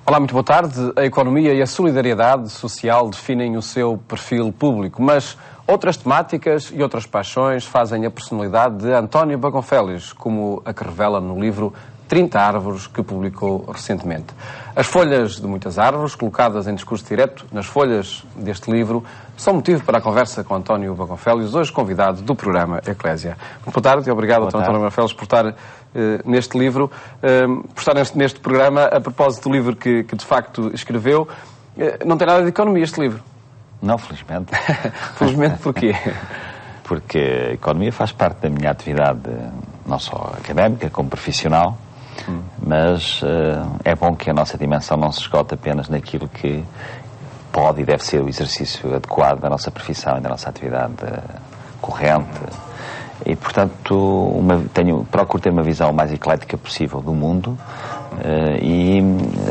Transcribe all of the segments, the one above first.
Olá, muito boa tarde. A economia e a solidariedade social definem o seu perfil público, mas outras temáticas e outras paixões fazem a personalidade de António Bagonfélio, como a que revela no livro 30 Árvores, que publicou recentemente. As folhas de muitas árvores, colocadas em discurso direto nas folhas deste livro, são motivo para a conversa com António Bagonfélio, hoje convidado do programa Eclésia. Muito boa tarde e obrigado, António Bagonfélio, por estar neste livro, por estar neste programa. A propósito do livro que de facto escreveu, não tem nada de economia este livro. Não, felizmente. Felizmente porquê? Porque a economia faz parte da minha atividade, não só académica, como profissional, mas é bom que a nossa dimensão não se esgote apenas naquilo que pode e deve ser o exercício adequado da nossa profissão e da nossa atividade corrente. E, portanto, procuro ter uma visão o mais eclética possível do mundo e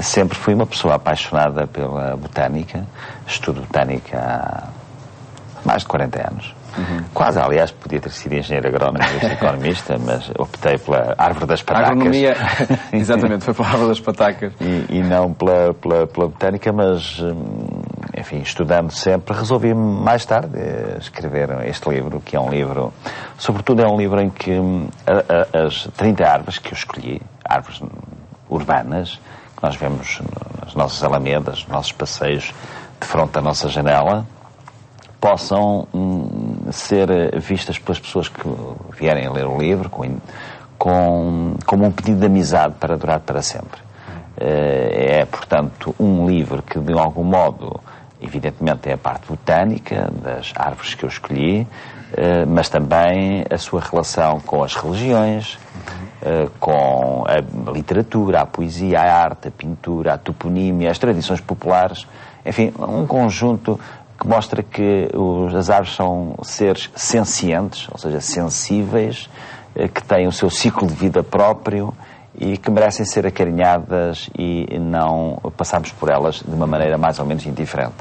sempre fui uma pessoa apaixonada pela botânica. Estudo botânica há mais de 40 anos. Quase, aliás, podia ter sido engenheiro agrónomo e economista, mas optei pela árvore das patacas. A agronomia, exatamente, foi pela árvore das patacas. E não pela botânica, mas, enfim, estudando sempre, resolvi mais tarde escrever este livro, que é um livro, sobretudo é um livro em que as 30 árvores que eu escolhi, árvores urbanas, que nós vemos nas nossas alamedas, nos nossos passeios, de frente à nossa janela, possam ser vistas pelas pessoas que vierem a ler o livro como um pedido de amizade para durar para sempre. É, portanto, um livro que, de algum modo, evidentemente é a parte botânica das árvores que eu escolhi, mas também a sua relação com as religiões, com a literatura, a poesia, a arte, a pintura, a toponímia, as tradições populares, enfim, um conjunto que mostra que as árvores são seres sencientes, ou seja, sensíveis, que têm o seu ciclo de vida próprio e que merecem ser acarinhadas e não passarmos por elas de uma maneira mais ou menos indiferente.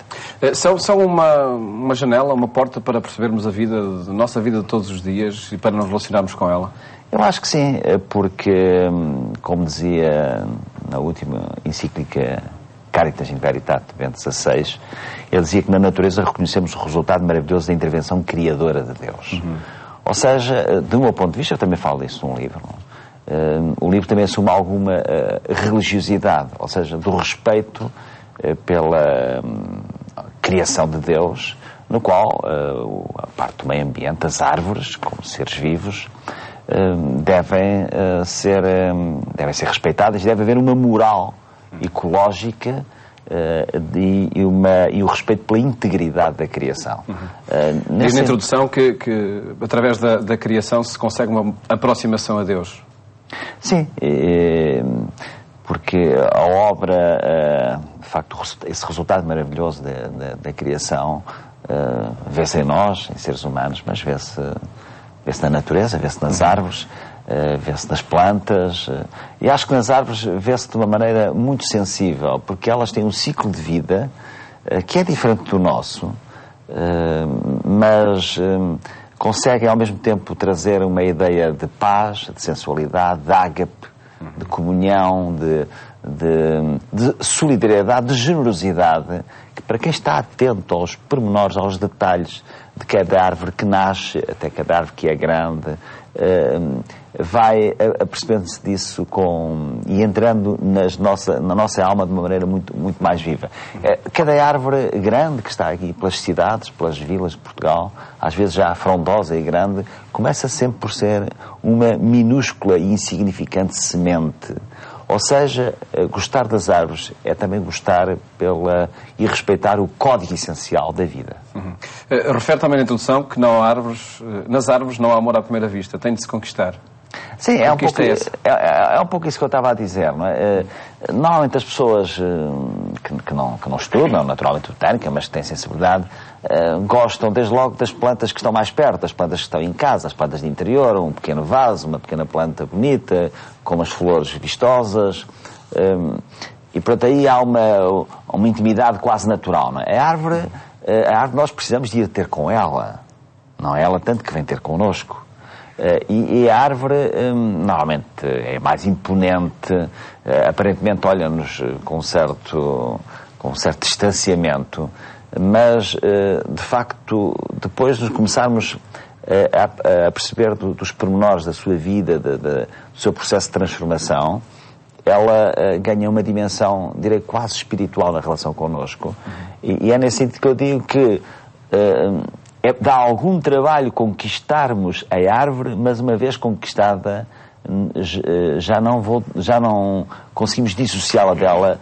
São uma janela, uma porta para percebermos a nossa vida de todos os dias e para nos relacionarmos com ela? Eu acho que sim, porque, como dizia na última encíclica Caritas in Veritate, de Bento XVI, ele dizia que na natureza reconhecemos o resultado maravilhoso da intervenção criadora de Deus. Ou seja, de um meu ponto de vista, eu também falo disso num livro, o livro também assume alguma religiosidade, ou seja, do respeito pela criação de Deus, no qual a parte do meio ambiente, as árvores, como seres vivos, devem ser respeitadas e deve haver uma moral ecológica e o respeito pela integridade da criação. Diz na introdução que através da criação se consegue uma aproximação a Deus. Sim, porque a obra, de facto, esse resultado maravilhoso da criação vê-se em nós, em seres humanos, mas vê-se na natureza, vê-se nas árvores, vê-se nas plantas, e acho que nas árvores vê-se de uma maneira muito sensível, porque elas têm um ciclo de vida que é diferente do nosso, mas conseguem ao mesmo tempo trazer uma ideia de paz, de sensualidade, de ágape, de comunhão, de solidariedade, de generosidade, que para quem está atento aos pormenores, aos detalhes de cada árvore que nasce, até cada árvore que é grande, vai apercebendo-se disso e entrando na nossa alma de uma maneira muito, muito mais viva. Cada árvore grande que está aqui pelas cidades, pelas vilas de Portugal, às vezes já frondosa e grande, começa sempre por ser uma minúscula e insignificante semente. Ou seja, gostar das árvores é também gostar e respeitar o código essencial da vida. Refere também na introdução que nas árvores não há amor à primeira vista, tem de se conquistar. Sim, é um pouco isso que eu estava a dizer, não é? Normalmente as pessoas que não estudam, naturalmente botânica, mas que têm sensibilidade, gostam desde logo das plantas que estão mais perto, das plantas que estão em casa, as plantas de interior, um pequeno vaso, uma pequena planta bonita, com umas flores vistosas. E portanto aí há uma intimidade quase natural. Não é? A árvore nós precisamos de ir ter com ela. Não é ela tanto que vem ter connosco. E a árvore normalmente é mais imponente, aparentemente olha-nos com um certo distanciamento, mas de facto depois de começarmos a perceber dos pormenores da sua vida, do seu processo de transformação, ela ganha uma dimensão, direi, quase espiritual na relação connosco. E é nesse sentido que eu digo que dá algum trabalho conquistarmos a árvore, mas uma vez conquistada já não conseguimos dissociá-la dela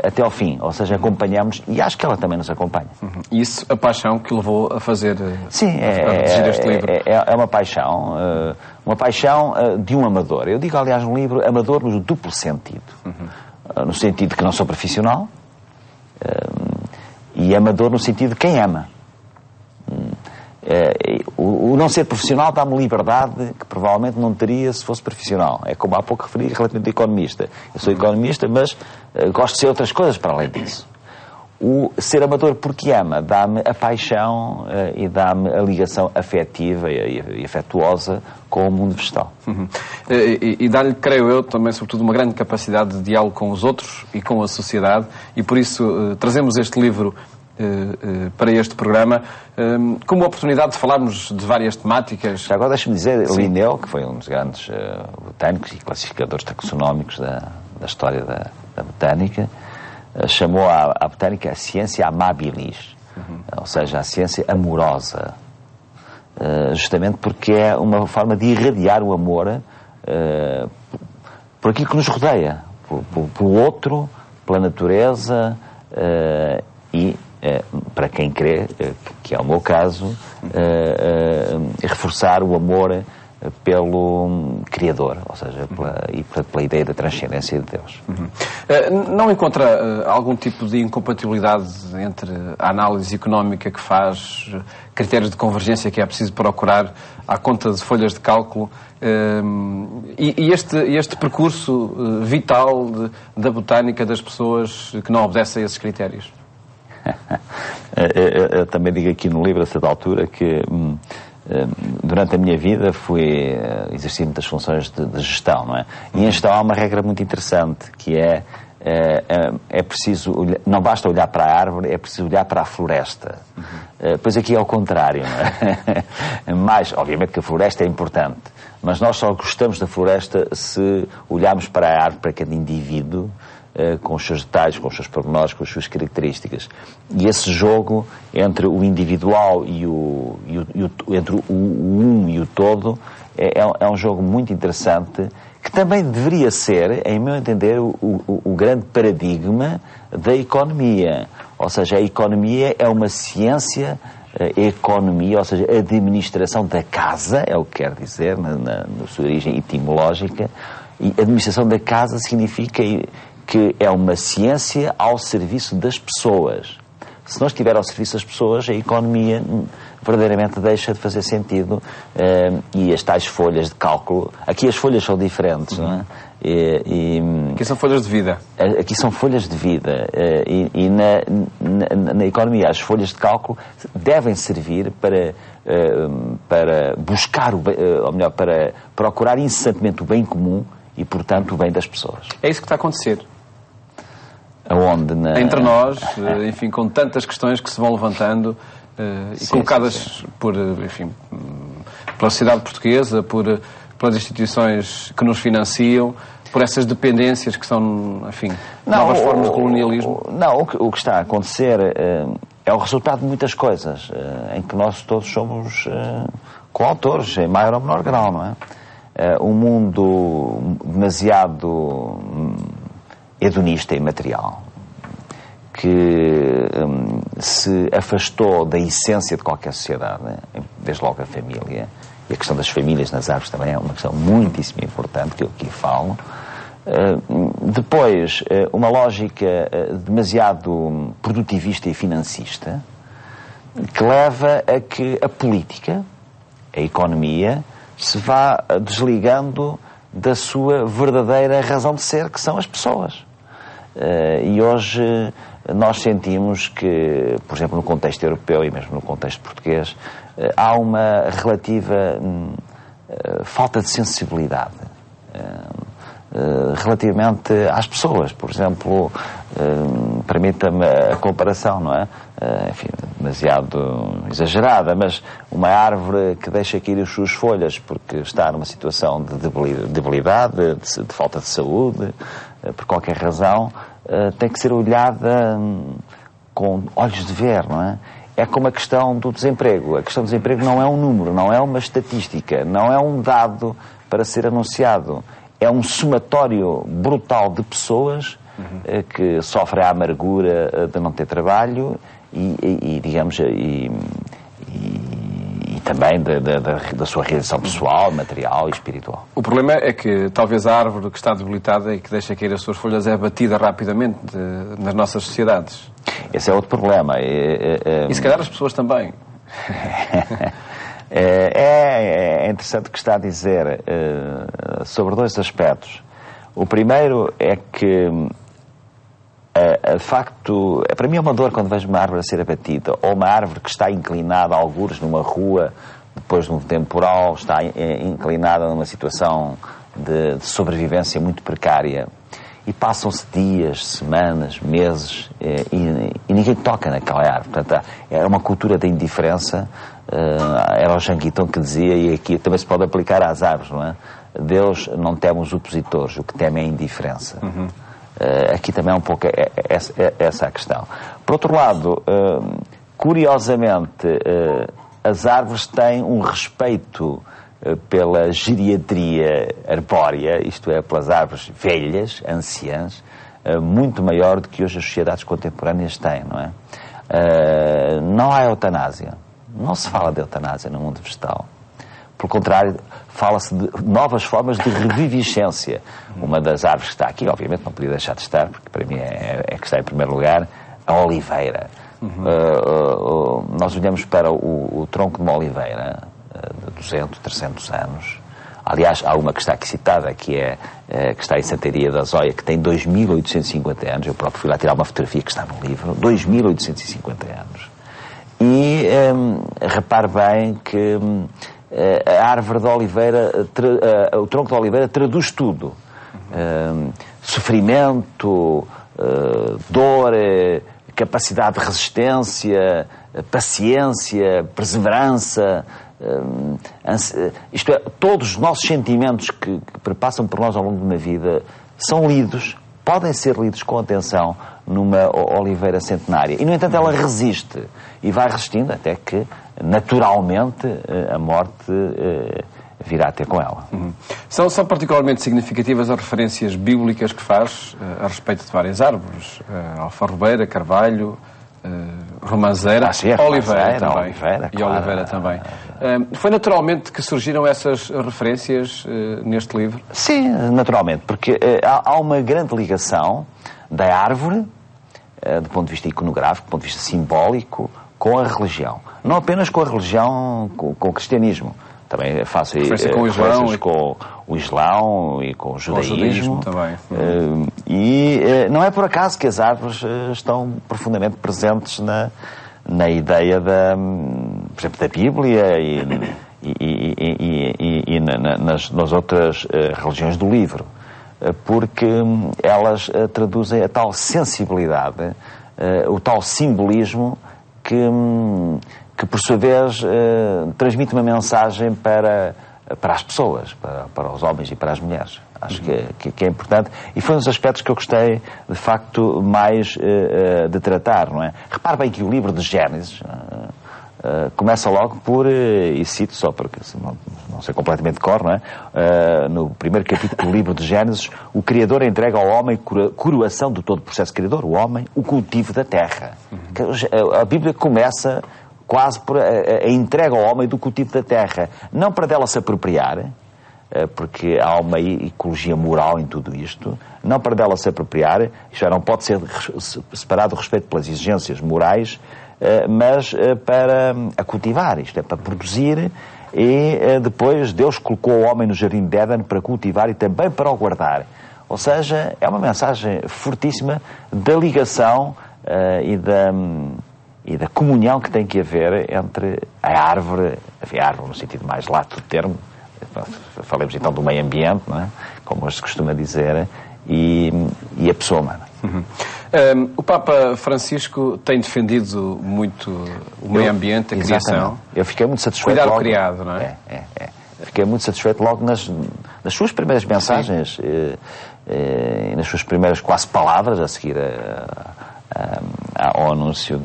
até ao fim, ou seja, acompanhamos, e acho que ela também nos acompanha. Isso, a paixão que levou a fazer, sim, a redigir este livro. É uma paixão de um amador. Eu digo, aliás, no livro, amador no duplo sentido. No sentido de que não sou profissional, e amador no sentido de quem ama. O não ser profissional dá-me liberdade que provavelmente não teria se fosse profissional. É como há pouco referi relativamente a economista. Eu sou economista, mas gosto de ser outras coisas para além disso. O ser amador porque ama dá-me a paixão e dá-me a ligação afetiva e afetuosa com o mundo vegetal. E dá-lhe, creio eu, também sobretudo uma grande capacidade de diálogo com os outros e com a sociedade, e por isso trazemos este livro para este programa, como oportunidade de falarmos de várias temáticas. Já agora deixa-me dizer, Linneu, que foi um dos grandes botânicos e classificadores taxonómicos da história da botânica, chamou a botânica a ciência amabilis, ou seja, a ciência amorosa, justamente porque é uma forma de irradiar o amor por aquilo que nos rodeia, pelo outro, pela natureza e para quem crê, que é o meu caso, reforçar o amor pelo Criador, ou seja, pela ideia da transcendência de Deus. Não encontra algum tipo de incompatibilidade entre a análise económica que faz, critérios de convergência que é preciso procurar à conta de folhas de cálculo, e este percurso vital da botânica das pessoas que não obedecem a esses critérios? Eu também digo aqui no livro, a certa altura, que durante a minha vida fui exercer muitas funções de gestão, não é? E em gestão há uma regra muito interessante, que é preciso, não basta olhar para a árvore, é preciso olhar para a floresta. Pois aqui é ao contrário, não é? Mas, obviamente que a floresta é importante, mas nós só gostamos da floresta se olharmos para a árvore, para cada indivíduo, com os seus detalhes, com os seus pormenores, com as suas características. E esse jogo entre o individual entre o um e o todo é um jogo muito interessante, que também deveria ser, em meu entender, o grande paradigma da economia. Ou seja, a economia é uma ciência, economia, ou seja, a administração da casa, é o que quer dizer, na sua origem etimológica, e a administração da casa significa que é uma ciência ao serviço das pessoas. Se não estiver ao serviço das pessoas, a economia verdadeiramente deixa de fazer sentido, e as tais folhas de cálculo... Aqui as folhas são diferentes, não é? Aqui são folhas de vida. Aqui são folhas de vida. E na economia as folhas de cálculo devem servir para buscar, ou melhor, para procurar incessantemente o bem comum e, portanto, o bem das pessoas. É isso que está a acontecer. Aonde? Entre nós, enfim, com tantas questões que se vão levantando e colocadas pela sociedade portuguesa, pelas instituições que nos financiam, por essas dependências que são, enfim, novas formas de colonialismo. Não, o que está a acontecer é o resultado de muitas coisas, em que nós todos somos coautores, em maior ou menor grau, não é? Um mundo demasiado hedonista e material, que se afastou da essência de qualquer sociedade, desde logo a família, e a questão das famílias nas árvores também é uma questão muitíssimo importante, que eu aqui falo. Depois, uma lógica demasiado produtivista e financista, que leva a que a política, a economia, se vá desligando da sua verdadeira razão de ser, que são as pessoas. E hoje nós sentimos que, por exemplo, no contexto europeu e mesmo no contexto português, há uma relativa falta de sensibilidade relativamente às pessoas. Por exemplo, permita-me a comparação, não é? Enfim, demasiado exagerada, mas uma árvore que deixa cair as suas folhas porque está numa situação de debilidade, de falta de saúde, por qualquer razão, tem que ser olhada com olhos de ver, não é? É como a questão do desemprego. A questão do desemprego não é um número, não é uma estatística, não é um dado para ser anunciado. É um somatório brutal de pessoas que sofrem a amargura de não ter trabalho e digamos, e também da sua realização pessoal, material e espiritual. O problema é que talvez a árvore que está debilitada e que deixa cair as suas folhas é abatida rapidamente nas nossas sociedades. Esse é outro problema. E se calhar as pessoas também. É interessante o que está a dizer sobre dois aspectos. O primeiro é que, de facto, para mim é uma dor quando vejo uma árvore a ser abatida, ou uma árvore que está inclinada a algures numa rua, depois de um temporal, está inclinada numa situação de sobrevivência muito precária. E passam-se dias, semanas, meses e ninguém toca naquela árvore. Portanto, é uma cultura da indiferença. Era o Jean Guiton que dizia, e aqui também se pode aplicar às árvores, não é? Deus não teme os opositores, o que teme é a indiferença. Aqui também é um pouco essa a questão. Por outro lado, curiosamente, as árvores têm um respeito pela geriatria arbórea, isto é, pelas árvores velhas, anciãs, muito maior do que hoje as sociedades contemporâneas têm, não é? Não há eutanásia. Não se fala de eutanásia no mundo vegetal. Pelo contrário, fala-se de novas formas de reviviscência. Uma das árvores que está aqui, obviamente não podia deixar de estar, porque para mim é que está em primeiro lugar, a oliveira. Nós olhamos para o tronco de uma oliveira de 200, 300 anos. Aliás, há uma que está aqui citada, que está em Santaria da Zóia, que tem 2.850 anos. Eu próprio fui lá tirar uma fotografia que está no livro. 2.850 anos. E repare bem que a árvore de oliveira, o tronco de oliveira traduz tudo. Sofrimento, dor, capacidade de resistência, paciência, perseverança. Isto é, todos os nossos sentimentos que perpassam por nós ao longo de uma vida são lidos, podem ser lidos com atenção numa oliveira centenária. E, no entanto, ela resiste. E vai resistindo até que, naturalmente, a morte virá ter com ela. São particularmente significativas as referências bíblicas que faz a respeito de várias árvores. Alfarrobeira, carvalho, romanceira, oliveira também. Oliveira, e claro. oliveira também. Foi naturalmente que surgiram essas referências neste livro? Sim, naturalmente, porque há uma grande ligação da árvore, do ponto de vista iconográfico, do ponto de vista simbólico, com a religião. Não apenas com a religião, com o cristianismo. Também faço referências com o Islão e com o judaísmo. Também. E não é por acaso que as árvores estão profundamente presentes na ideia por exemplo, da Bíblia e nas outras religiões do livro. Porque elas traduzem a tal sensibilidade, o tal simbolismo que por sua vez transmite uma mensagem para as pessoas, para os homens e para as mulheres. Acho que é importante. E foi um dos aspectos que eu gostei, de facto, mais de tratar, não é? Repare bem que o livro de Gênesis começa logo por, e cito só porque não sei completamente de cor, não é? No primeiro capítulo do livro de Gênesis, o Criador entrega ao homem coroação de todo o processo criador, o homem, o cultivo da terra. A Bíblia começa quase por a entrega ao homem do cultivo da terra, não para dela se apropriar, porque há uma ecologia moral em tudo isto, não para dela se apropriar, isto não pode ser separado o respeito pelas exigências morais, mas para a cultivar, isto é, para produzir, e depois Deus colocou o homem no jardim de Éden para cultivar e também para o guardar. Ou seja, é uma mensagem fortíssima da ligação e da comunhão que tem que haver entre a árvore no sentido mais lato do termo, falemos então do meio ambiente, não é? Como hoje se costuma dizer, e a pessoa humana. O Papa Francisco tem defendido muito o meio ambiente, a criação. Eu fiquei muito satisfeito. Cuidado criado, não é? Fiquei muito satisfeito logo nas suas primeiras mensagens, e nas suas primeiras quase palavras a seguir ao anúncio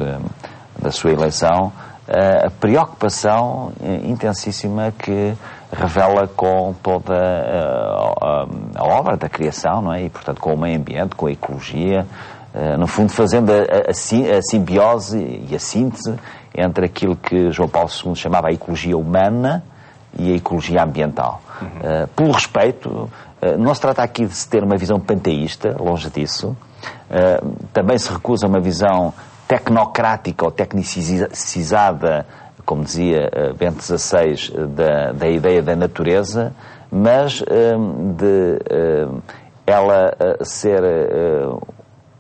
da sua eleição, a preocupação intensíssima que revela com toda a obra da criação, não é? E, portanto, com o meio ambiente, com a ecologia, no fundo fazendo a simbiose e a síntese entre aquilo que João Paulo II chamava a ecologia humana e a ecologia ambiental. Pelo respeito, não se trata aqui de se ter uma visão panteísta, longe disso. Também se recusa uma visão tecnocrática ou tecnicizada, como dizia Bento XVI, da ideia da natureza, mas de ela ser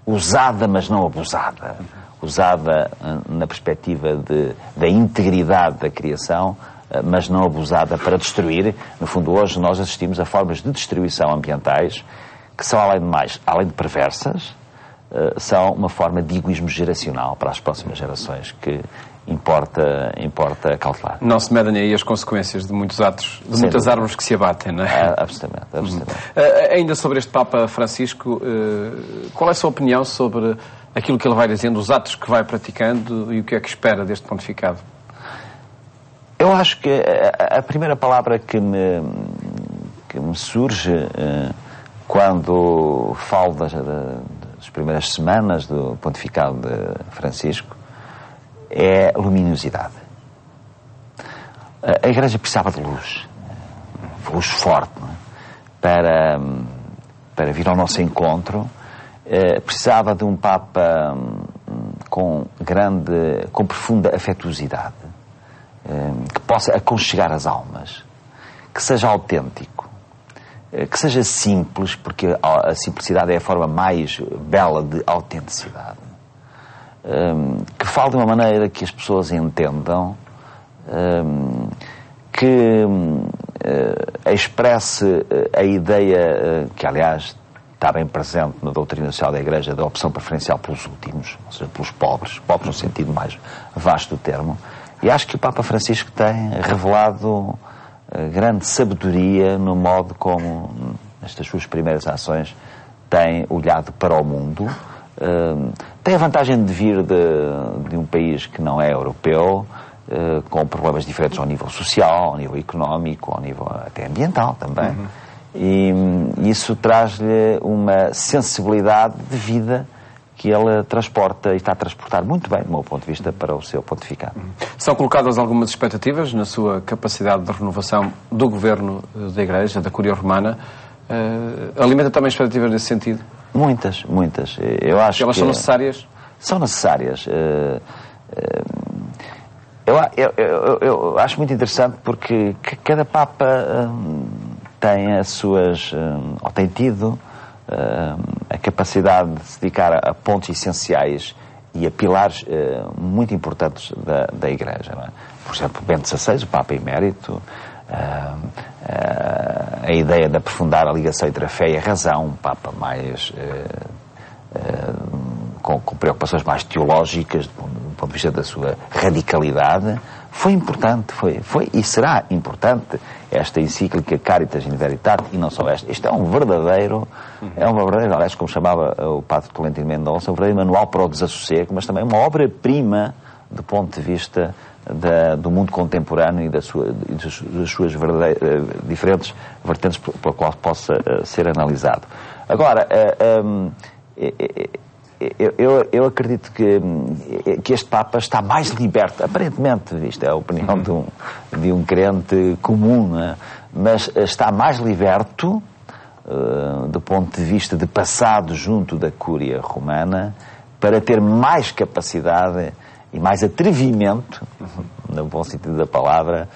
usada, mas não abusada. Usada na perspectiva da integridade da criação, mas não abusada para destruir. No fundo, hoje nós assistimos a formas de destruição ambientais que são, além de perversas, são uma forma de egoísmo geracional para as próximas gerações que importa cautelar. Não se medem aí as consequências de muitos atos, de muitas árvores que se abatem, não é? Absolutamente. Ainda sobre este Papa Francisco, qual é a sua opinião sobre aquilo que ele vai dizendo, os atos que vai praticando e o que é que espera deste pontificado? Eu acho que a primeira palavra que me surge quando falo das primeiras semanas do pontificado de Francisco é luminosidade. A Igreja precisava de luz forte, não é? Para vir ao nosso encontro. Precisava de um Papa com profunda afetuosidade, que possa aconchegar as almas, que seja autêntico, que seja simples, porque a simplicidade é a forma mais bela de autenticidade, que fale de uma maneira que as pessoas entendam, que expresse a ideia que, aliás, está bem presente na doutrina social da Igreja, da opção preferencial pelos últimos, ou seja, pelos pobres no sentido mais vasto do termo. E acho que o Papa Francisco tem revelado grande sabedoria no modo como, nestas suas primeiras ações, tem olhado para o mundo. Tem a vantagem de vir de um país que não é europeu, com problemas diferentes ao nível social, ao nível económico, ao nível até ambiental também. E isso traz-lhe uma sensibilidade de vida que ele transporta e está a transportar muito bem, do meu ponto de vista, para o seu pontificado. São colocadas algumas expectativas na sua capacidade de renovação do governo da Igreja, da Cúria Romana. Alimenta também expectativas nesse sentido? Muitas. Eu acho que elas são necessárias? São necessárias. Eu acho muito interessante porque cada Papa tem as suas, ou tem tido a capacidade de se dedicar a pontos essenciais e a pilares muito importantes da Igreja. Não é? Por exemplo, Bento XVI, o Papa Emérito, a ideia de aprofundar a ligação entre a fé e a razão, um Papa mais com preocupações mais teológicas do ponto de vista da sua radicalidade, foi importante, foi e será importante esta encíclica Caritas in Veritate, e não só esta. Isto é uma verdadeira, aliás, como chamava o padre Tolentino Mendonça, um verdadeiro manual para o desassossego, mas também uma obra-prima do ponto de vista do mundo contemporâneo e das suas diferentes vertentes pela qual possa ser analisado. Agora, eu acredito que este Papa está mais liberto, aparentemente, isto é a opinião de um crente comum, né? Mas está mais liberto do ponto de vista de passado junto da Cúria Romana para ter mais capacidade e mais atrevimento, no bom sentido da palavra,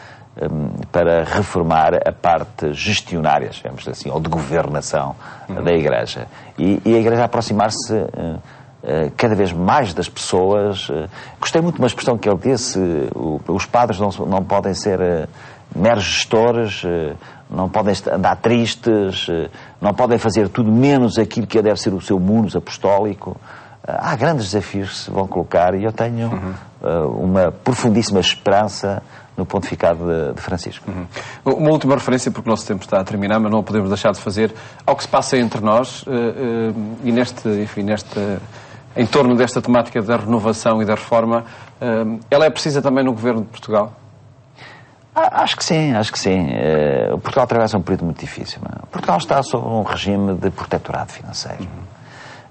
para reformar a parte gestionária, digamos assim, ou de governação da Igreja. E a Igreja aproximar-se cada vez mais das pessoas. Gostei muito de uma expressão que ele disse: os padres não podem ser meros gestores, não podem andar tristes, não podem fazer tudo menos aquilo que deve ser o seu munus apostólico. Há grandes desafios que se vão colocar e eu tenho uma profundíssima esperança no pontificado de Francisco. Uma última referência, porque o nosso tempo está a terminar, mas não o podemos deixar de fazer, ao que se passa entre nós e em torno desta temática da renovação e da reforma. Ela é precisa também no Governo de Portugal? Acho que sim, acho que sim. Portugal atravessa um período muito difícil. Portugal está sob um regime de protetorado financeiro.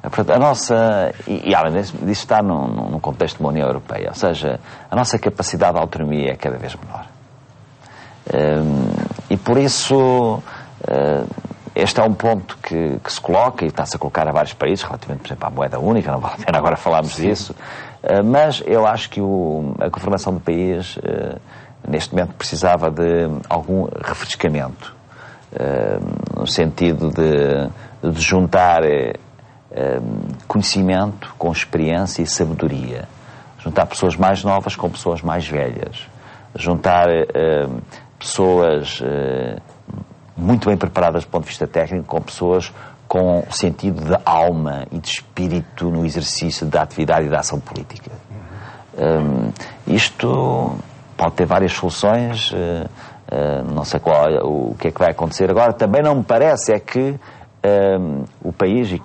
Portanto, a nossa... E além disso está num contexto de uma União Europeia. Ou seja, a nossa capacidade de autonomia é cada vez menor. E por isso, este é um ponto que se coloca, e está-se a colocar a vários países, relativamente, por exemplo, à moeda única, não vale a pena agora falarmos disso. Mas eu acho que a governação do país, neste momento, precisava de algum refrescamento. No sentido de juntar... conhecimento com experiência e sabedoria, juntar pessoas mais novas com pessoas mais velhas, juntar pessoas muito bem preparadas do ponto de vista técnico com pessoas com sentido de alma e de espírito no exercício da atividade e da ação política. Isto pode ter várias soluções, não sei o que é que vai acontecer agora. Também não me parece que o país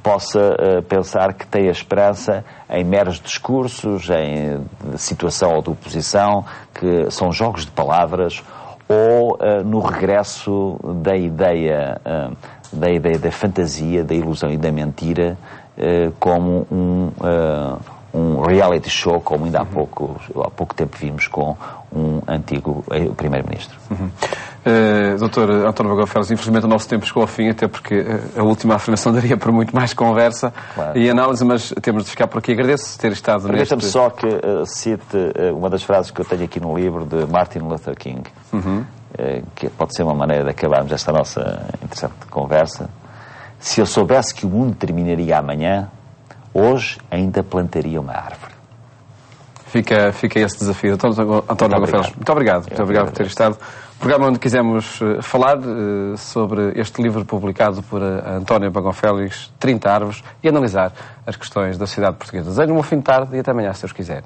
possa pensar que tem a esperança em meros discursos, em situação ou de oposição, que são jogos de palavras, ou no regresso da ideia da fantasia, da ilusão e da mentira, como um reality show, como ainda há pouco tempo vimos com um antigo primeiro-ministro. Doutor António Bagão Félix, infelizmente o nosso tempo chegou ao fim, até porque a última afirmação daria para muito mais conversa e análise, mas temos de ficar por aqui. Agradeço ter estado neste... Permita-me só que cite uma das frases que eu tenho aqui no livro de Martin Luther King, que pode ser uma maneira de acabarmos esta nossa interessante conversa. Se eu soubesse que o mundo terminaria amanhã, hoje ainda plantaria uma árvore. Fica esse desafio. António Bagão Félix, muito obrigado por ter estado. Programa onde quisemos falar sobre este livro publicado por António Bagão Félix, 30 Árvores, e analisar as questões da sociedade portuguesa. Desejo um bom fim de tarde e até amanhã, se Deus quiser.